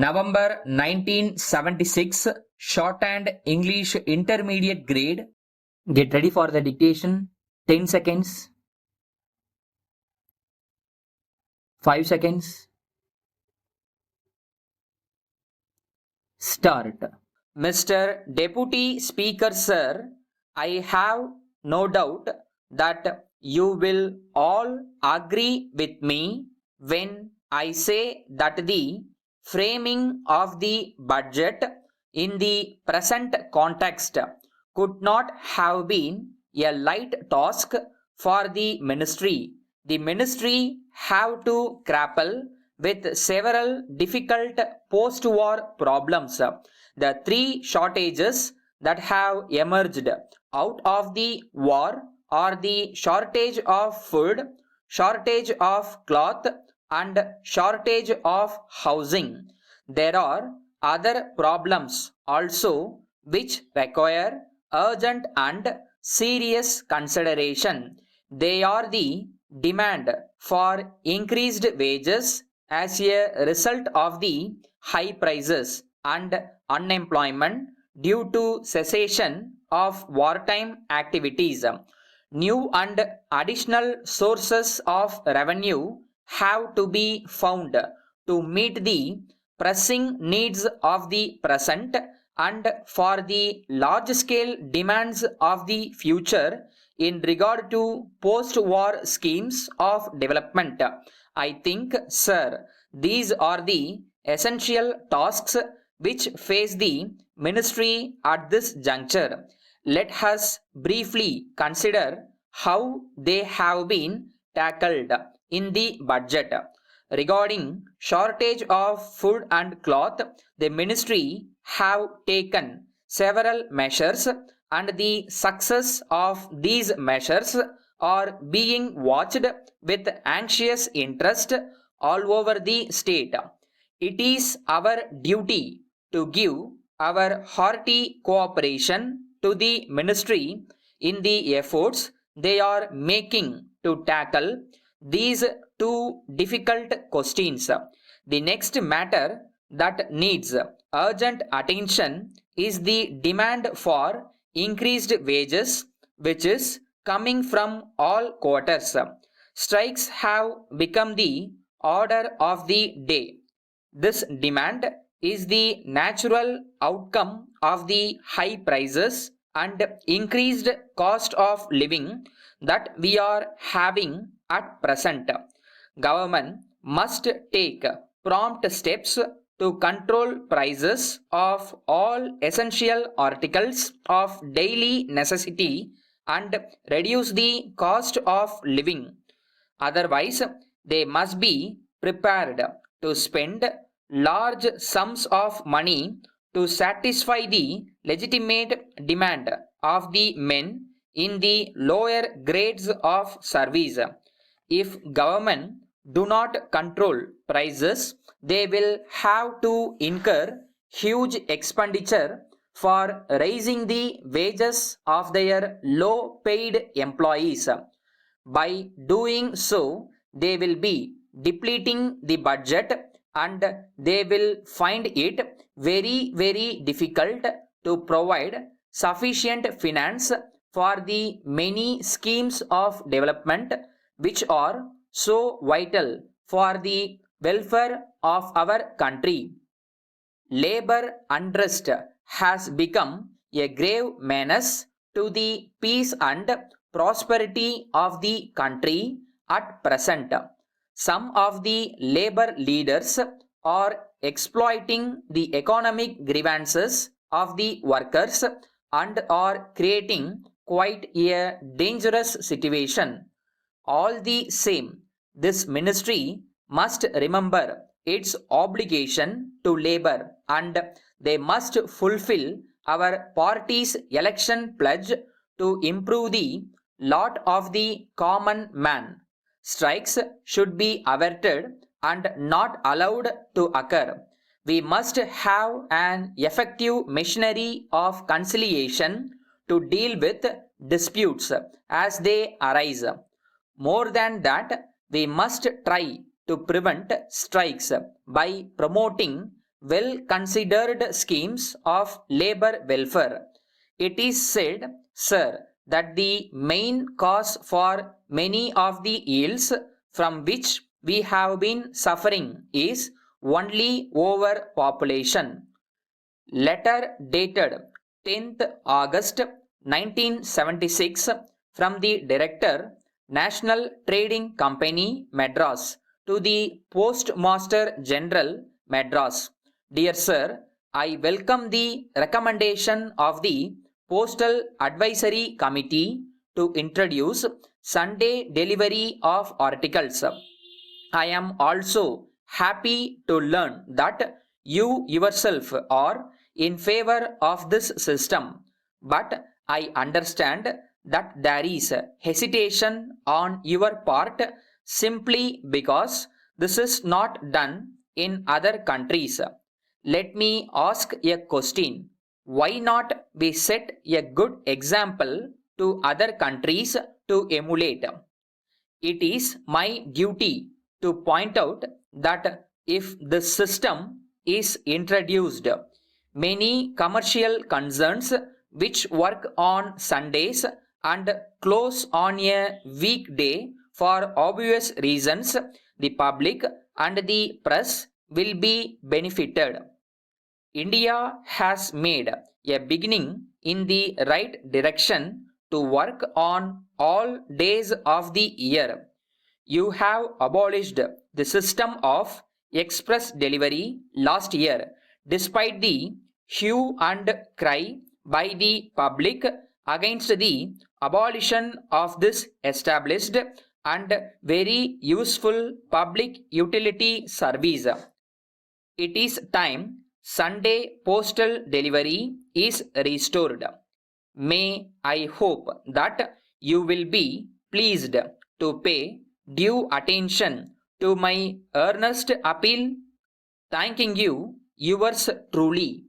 November 1976, Shorthand English Intermediate Grade. Get ready for the dictation. 10 seconds. 5 seconds. Start. Mr. Deputy Speaker Sir, I have no doubt that you will all agree with me when I say that the framing of the budget in the present context could not have been a light task for the ministry. The ministry have to grapple with several difficult post-war problems. The three shortages that have emerged out of the war are the shortage of food, shortage of cloth, and shortage of housing. There are other problems also which require urgent and serious consideration. They are the demand for increased wages as a result of the high prices and unemployment due to cessation of wartime activities. New and additional sources of revenue have to be found to meet the pressing needs of the present and for the large-scale demands of the future in regard to post-war schemes of development. I think, sir, these are the essential tasks which face the ministry at this juncture. Let us briefly consider how they have been tackled in the budget. Regarding shortage of food and cloth, the ministry have taken several measures and the success of these measures are being watched with anxious interest all over the state. It is our duty to give our hearty cooperation to the ministry in the efforts they are making to tackle these two difficult questions. The next matter that needs urgent attention is the demand for increased wages, which is coming from all quarters. Strikes have become the order of the day. This demand is the natural outcome of the high prices and increased cost of living that we are having at present. Government must take prompt steps to control prices of all essential articles of daily necessity and reduce the cost of living. Otherwise, they must be prepared to spend large sums of money to satisfy the legitimate demand of the men in the lower grades of service. If government do not control prices, they will have to incur huge expenditure for raising the wages of their low paid employees. By doing so, they will be depleting the budget and they will find it very difficult to provide sufficient finance for the many schemes of development which are so vital for the welfare of our country. Labor unrest has become a grave menace to the peace and prosperity of the country at present. Some of the labor leaders are exploiting the economic grievances of the workers and are creating quite a dangerous situation. All the same, this ministry must remember its obligation to labor and they must fulfill our party's election pledge to improve the lot of the common man. Strikes should be averted and not allowed to occur. We must have an effective machinery of conciliation to deal with disputes as they arise. More than that, we must try to prevent strikes by promoting well-considered schemes of labor welfare. It is said, sir, that the main cause for many of the ills from which we have been suffering is only overpopulation. Letter dated 10th August 1976 from the Director, National Trading Company, Madras, to the Postmaster General, Madras. Dear Sir, I welcome the recommendation of the Postal Advisory Committee to introduce Sunday delivery of articles. I am also happy to learn that you yourself are in favor of this system, but I understand that there is hesitation on your part simply because this is not done in other countries. Let me ask a question. Why not we set a good example to other countries to emulate? It is my duty to point out that if the system is introduced, many commercial concerns which work on Sundays and close on a weekday for obvious reasons, the public and the press will be benefited. India has made a beginning in the right direction to work on all days of the year. You have abolished the system of express delivery last year, despite the hue and cry by the public against the abolition of this established and very useful public utility service. It is time Sunday postal delivery is restored. May I hope that you will be pleased to pay due attention to my earnest appeal. Thanking you, yours truly.